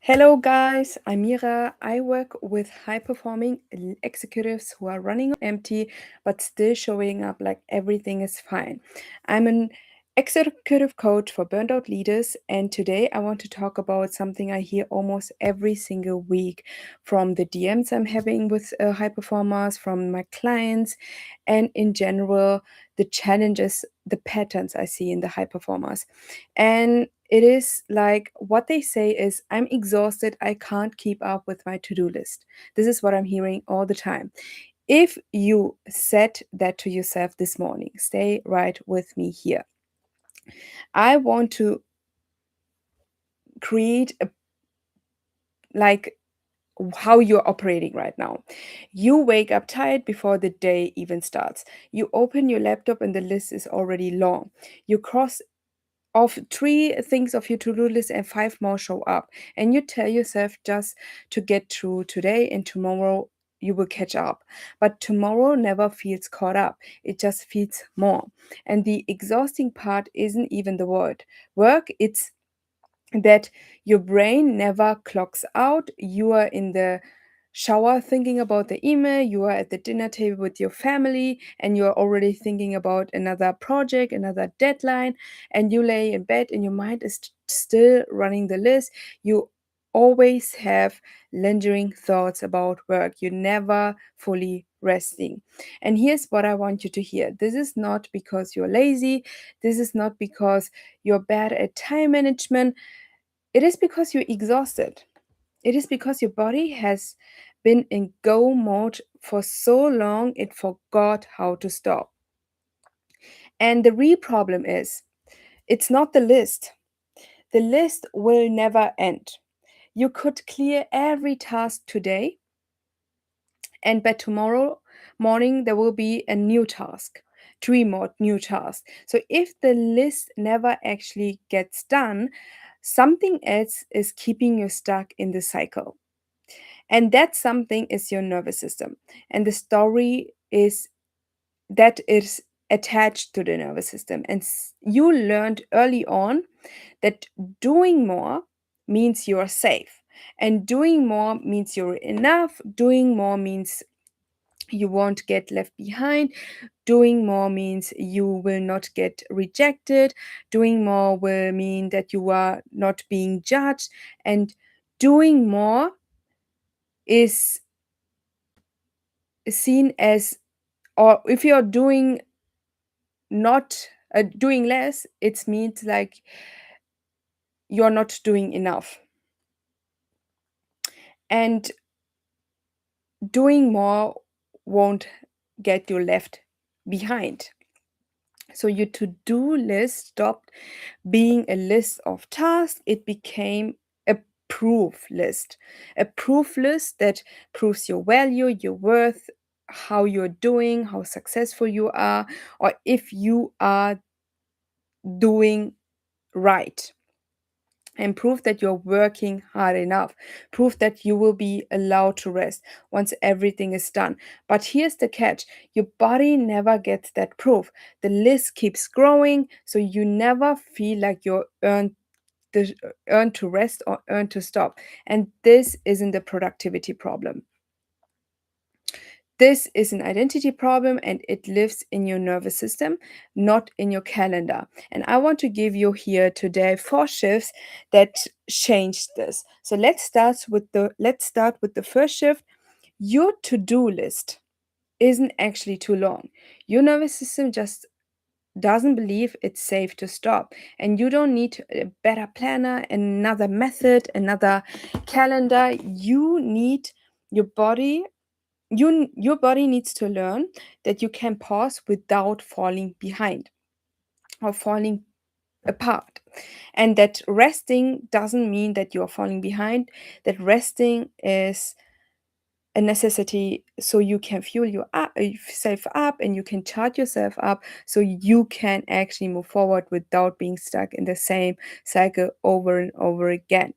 Hello, guys. I'm Mira. I work with high performing executives who are running on empty but still showing up like everything is fine. I'm an executive coach for burned out leaders, and today I want to talk about something I hear almost every single week from the DMs I'm having with high performers, from my clients, and in general, the challenges, the patterns I see in the high performers. And it is like what they say is, I'm exhausted, I can't keep up with my to do list. This is what I'm hearing all the time. If you said that to yourself this morning, stay right with me here. I want to create a like how you're operating right now. You wake up tired before the day even starts. You open your laptop and the list is already long. You cross of three things of your to-do list and five more show up, and you tell yourself just to get through today and tomorrow you will catch up. But tomorrow never feels caught up, it just feels more. And the exhausting part isn't even the word work, it's that your brain never clocks out. You are in the shower thinking about the email, you are at the dinner table with your family, and you're already thinking about another project, another deadline, and you lay in bed and your mind is still running the list. You always have lingering thoughts about work. You're never fully resting. And here's what I want you to hear: this is not because you're lazy, this is not because you're bad at time management, it is because you're exhausted. It is because your body has been in go mode for so long it forgot how to stop. And the real problem is, it's not the list. The list will never end. You could clear every task today, and by tomorrow morning there will be a new task, three more new tasks. So if the list never actually gets done, something else is keeping you stuck in the cycle. And that something is your nervous system. And the story is that is attached to the nervous system. And you learned early on that doing more means you're safe. And doing more means you're enough. Doing more means you won't get left behind. Doing more means you will not get rejected. Doing more will mean that you are not being judged. And doing more is seen as, or if you're doing not doing less, it means like you're not doing enough. And doing more won't get you left behind. So your to-do list stopped being a list of tasks, it became a proof list. A proof list that proves your value, your worth, how you're doing, how successful you are, or if you are doing right. And proof that you're working hard enough. Proof that you will be allowed to rest once everything is done. But here's the catch: your body never gets that proof. The list keeps growing, so you never feel like you're earned to rest or earned to stop. And this isn't a productivity problem. This is an identity problem and it lives in your nervous system, not in your calendar. And I want to give you here today four shifts that changed this. So let's start with the first shift. Your to-do list isn't actually too long. Your nervous system just doesn't believe it's safe to stop. And you don't need a better planner, another method, another calendar. You need your body your body needs to learn that you can pause without falling behind or falling apart, and that resting doesn't mean that you're falling behind, that resting is a necessity so you can fuel yourself up and you can charge yourself up so you can actually move forward without being stuck in the same cycle over and over again.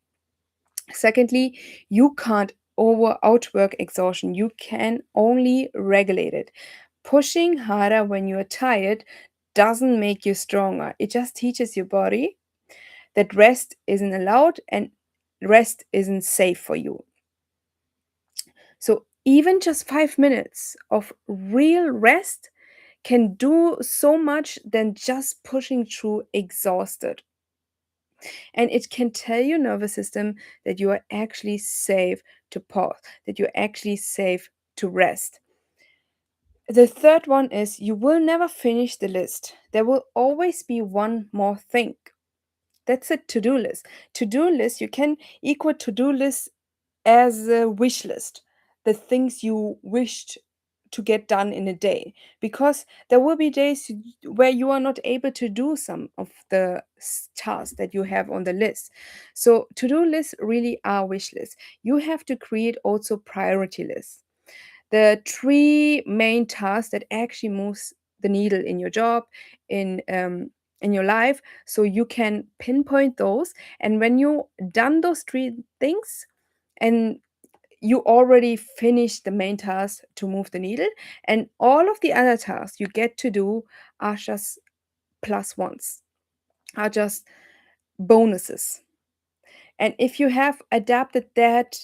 Secondly, you can't outwork exhaustion. You can only regulate it. Pushing harder when you're tired doesn't make you stronger. It just teaches your body that rest isn't allowed, and rest isn't safe for you. So even just 5 minutes of real rest can do so much than just pushing through exhausted. And it can tell your nervous system that you are actually safe to pause, that you're actually safe to rest. The third one is you will never finish the list. There will always be one more thing. That's a to-do list. To-do list, you can equal to-do list as a wish list, the things you wished to get done in a day, because there will be days where you are not able to do some of the tasks that you have on the list. So to-do lists really are wish lists. You have to create also priority lists, the three main tasks that actually moves the needle in your job, in your life, so you can pinpoint those. And when you done those three things, and you already finished the main task to move the needle, and all of the other tasks you get to do are just plus ones, are just bonuses. And if you have adapted that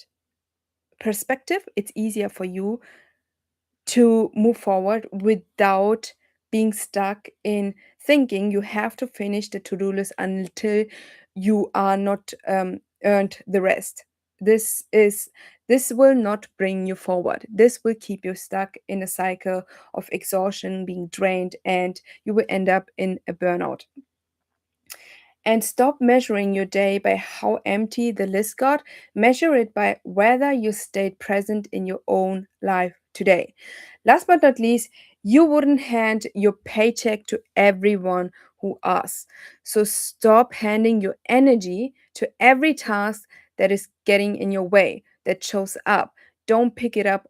perspective, it's easier for you to move forward without being stuck in thinking you have to finish the to-do list until you are not earned the rest. This will not bring you forward. This will keep you stuck in a cycle of exhaustion, being drained, and you will end up in a burnout. And stop measuring your day by how empty the list got. Measure it by whether you stayed present in your own life today. Last but not least, you wouldn't hand your paycheck to everyone who asks. So stop handing your energy to every task that is getting in your way, that shows up. Don't pick it up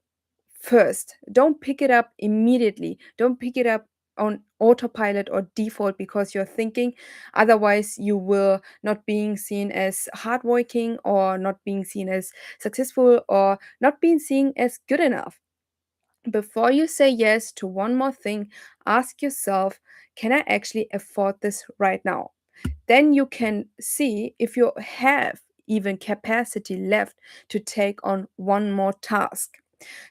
first. Don't pick it up immediately. Don't pick it up on autopilot or default because you're thinking. Otherwise, you will not being seen as hardworking, or not being seen as successful, or not being seen as good enough. Before you say yes to one more thing, ask yourself, can I actually afford this right now? Then you can see if you have even capacity left to take on one more task.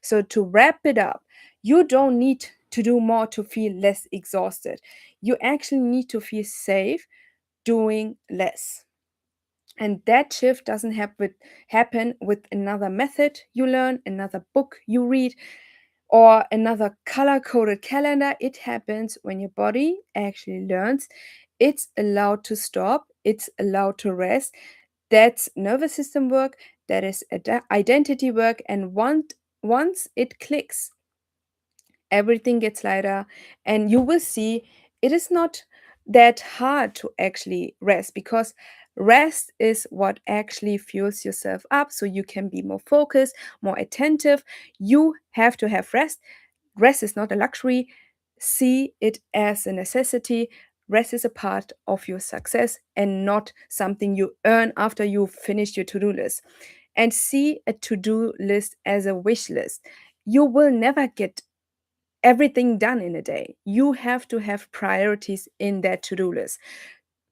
So, to wrap it up, you don't need to do more to feel less exhausted. You actually need to feel safe doing less. And that shift doesn't happen with another method you learn, another book you read, or another color coded calendar. It happens when your body actually learns it's allowed to stop, it's allowed to rest. That's nervous system work, that is identity work. And once it clicks, everything gets lighter, and you will see it is not that hard to actually rest, because rest is what actually fuels yourself up so you can be more focused, more attentive. You have to have rest. Rest is not a luxury. See it as a necessity. Rest is a part of your success and not something you earn after you finish your to-do list. And see a to-do list as a wish list. You will never get everything done in a day. You have to have priorities in that to-do list.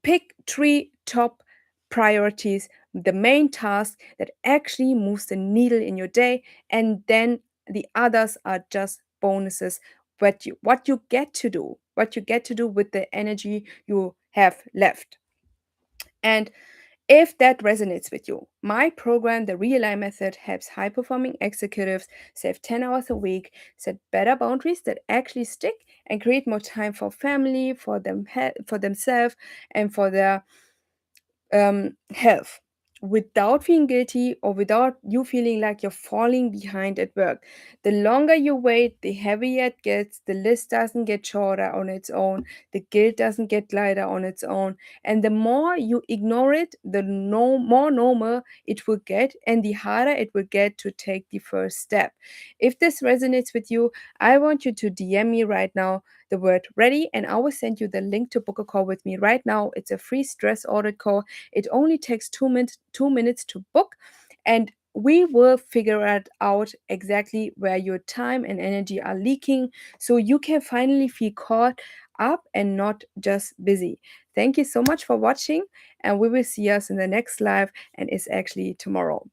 Pick three top priorities, the main task that actually moves the needle in your day, and then the others are just bonuses. What you get to do, what you get to do with the energy you have left. And if that resonates with you, my program, the Realign Method, helps high performing executives save 10 hours a week, set better boundaries that actually stick, and create more time for family, for for themselves, and for their health, without feeling guilty or without you feeling like you're falling behind at work. The longer you wait, the heavier it gets. The list doesn't get shorter on its own. The guilt doesn't get lighter on its own. And the more you ignore it, the more normal it will get, and the harder it will get to take the first step. If this resonates with you, I want you to DM me right now the word ready, and I will send you the link to book a call with me right now. It's a free stress audit call. It only takes 2 minutes to book, and we will figure it out exactly where your time and energy are leaking, so you can finally feel caught up and not just busy. Thank you so much for watching, and we will see us in the next live, and it's actually tomorrow.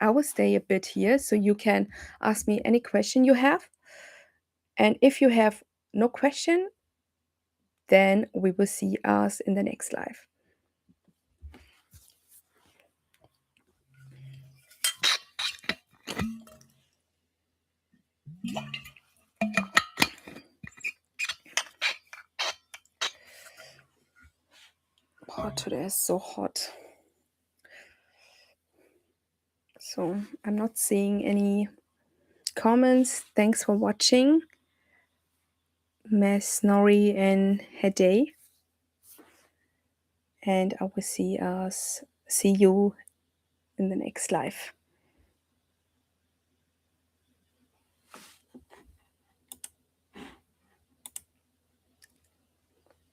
I will stay a bit here so you can ask me any question you have. And if you have no question, then we will see us in the next live. Oh, today is so hot. So I'm not seeing any comments. Thanks for watching. Miss Nori and Hede. And I will see you in the next live.